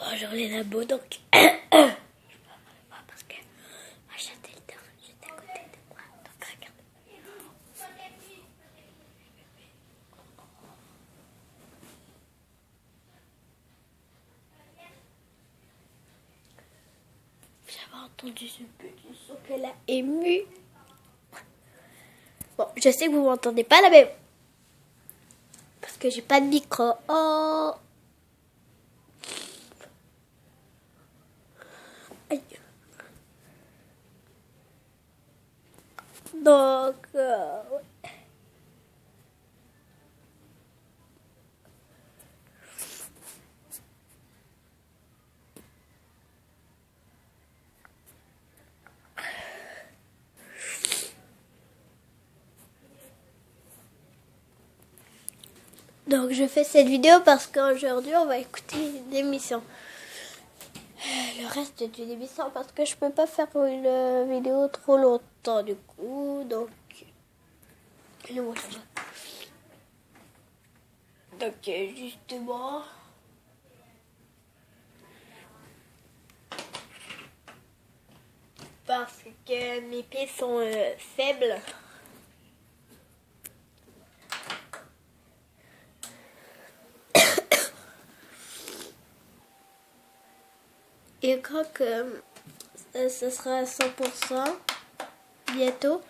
Bonjour les labos, donc parce que ma chatte elle dort juste à côté de moi, donc regarde. J'avais entendu ce petit son qu'elle a ému. Bon, je sais que vous m'entendez pas là, mais parce que j'ai pas de micro. Oh. Aïe. Donc, ouais. Donc je fais cette vidéo parce qu'aujourd'hui on va écouter une émission. Le reste d'une émission parce que je peux pas faire une vidéo trop longtemps du coup. Donc justement. Parce que mes pieds sont faibles. Et quand que ce sera à 100% bientôt,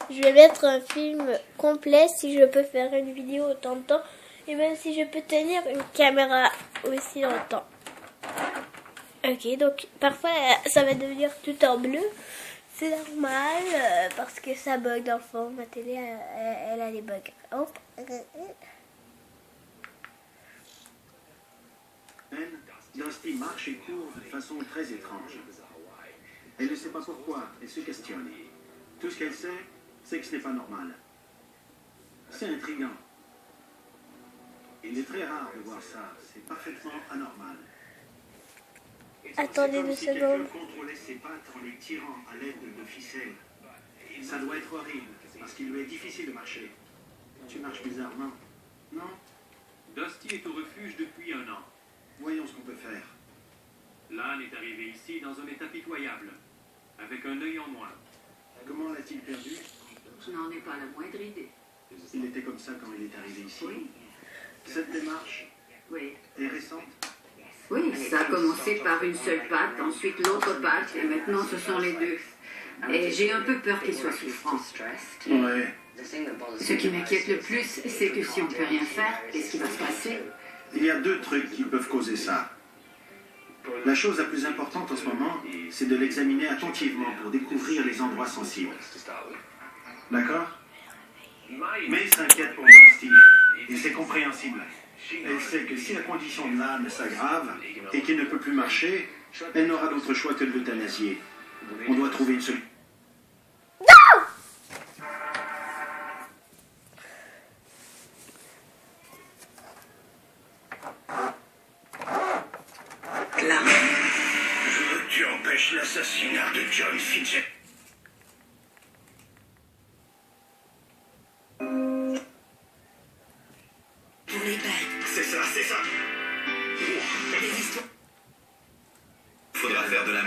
je vais mettre un film complet si je peux faire une vidéo autant de temps. Et même si je peux tenir une caméra aussi longtemps. Ok, donc parfois ça va devenir tout en bleu. C'est normal parce que ça bug dans le fond. Ma télé, elle a des bugs. Hop. Dusty marche et court de façon très étrange. Elle ne sait pas pourquoi, elle se questionne. Tout ce qu'elle sait, c'est que ce n'est pas normal. C'est intriguant. Il est très rare de voir ça, c'est parfaitement anormal. Attendez 2 secondes. secondes. Quelqu'un contrôlait ses pattes en les tirant à l'aide de ficelles. Ça doit être horrible, parce qu'il lui est difficile de marcher. Tu marches bizarrement, non? Dusty est au refuge depuis 1 an. Voyons ce qu'on peut faire. L'âne est arrivé ici dans un état pitoyable, avec un œil en moins. Comment l'a-t-il perdu? Je n'en ai pas la moindre idée. Il était comme ça quand il est arrivé ici. Oui. Cette démarche Oui. est récente? Oui, ça a commencé par une seule patte, ensuite l'autre patte, et maintenant ce sont les deux. Et j'ai un peu peur qu'il soit souffrant. Ouais. Ce qui m'inquiète le plus, c'est que si on ne peut rien faire, qu'est-ce qui va se passer? Il y a 2 trucs qui peuvent causer ça. La chose la plus importante en ce moment, c'est de l'examiner attentivement pour découvrir les endroits sensibles. D'accord? Mais il s'inquiète pour Dusty, et c'est compréhensible. Elle sait que si la condition de l'âne s'aggrave et qu'il ne peut plus marcher, elle n'aura d'autre choix que de l'euthanasier. On doit trouver une solution. Tu empêches l'assassinat de John Fitz. C'est ça, c'est ça. Faudra faire de la...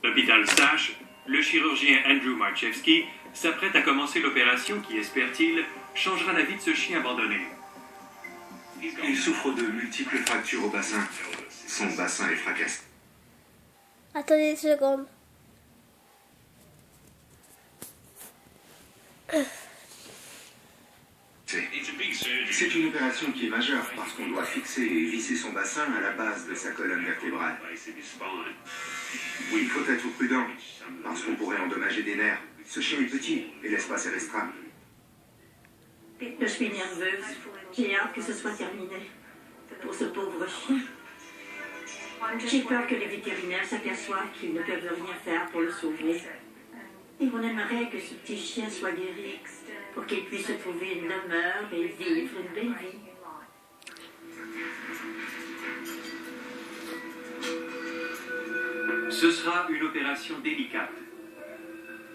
L'hôpital sache, le chirurgien Andrew Marchewski s'apprête à commencer l'opération qui, espère-t-il, changera la vie de ce chien abandonné. Il souffre de multiples fractures au bassin. Son bassin est fracassé. Attendez 2 secondes. C'est une opération qui est majeure parce qu'on doit fixer et visser son bassin à la base de sa colonne vertébrale. Oui, il faut être prudent parce qu'on pourrait endommager des nerfs. Ce chien est petit et l'espace est restreint. Je suis nerveuse. J'ai hâte que ce soit terminé. Pour ce pauvre chien. J'ai peur que les vétérinaires s'aperçoivent qu'ils ne peuvent rien faire pour le sauver. Et on aimerait que ce petit chien soit guéri pour qu'il puisse trouver une demeure et vivre une belle vie. Ce sera une opération délicate.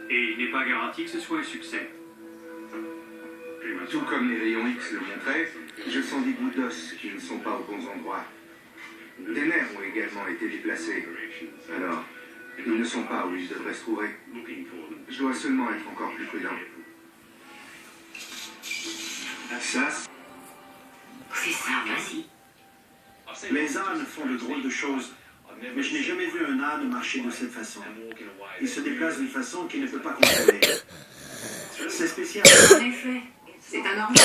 Et il n'est pas garanti que ce soit un succès. Tout comme les rayons X le montraient, je sens des bouts d'os qui ne sont pas aux bons endroits. Des nerfs ont également été déplacés. Alors, ils ne sont pas où ils devraient se trouver. Je dois seulement être encore plus prudent. Ça, C'est ça, vas-y. Les ânes font de drôles de choses, mais je n'ai jamais vu un âne marcher de cette façon. Il se déplace d'une façon qu'il ne peut pas contrôler. C'est spécial. En effet, c'est anormal.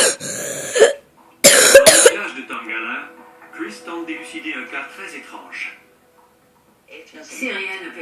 Dans le village de Tangala, Chris tente d'élucider un cas très étrange. Si rien ne peut